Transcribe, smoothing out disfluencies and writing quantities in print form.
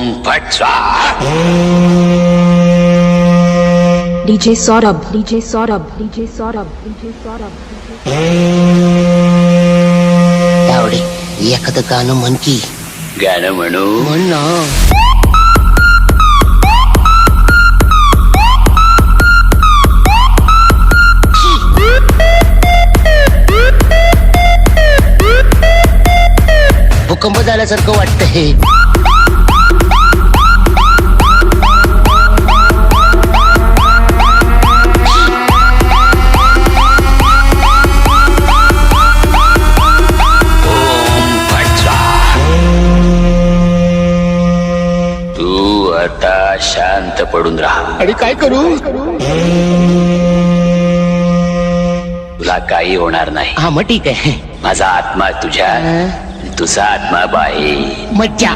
ओम फट स्वाहा. DJ Saurabh, DJ Saurabh, DJ Saurabh, DJ Saurabh. Tawde एखादं गाणं म्हण की. गाणं म्हणू. म्हण ना. भूकंप झाल्यासारखं वाटतंय. ओम फट स्वाहा. तू आता शांत पडून राहा. आणि काय करू. तुला काही होणार नाही. हा मग ठीक आहे. माझा आत्मा तुझ्या, तुझा आत्मा बाहेर. मज्जा.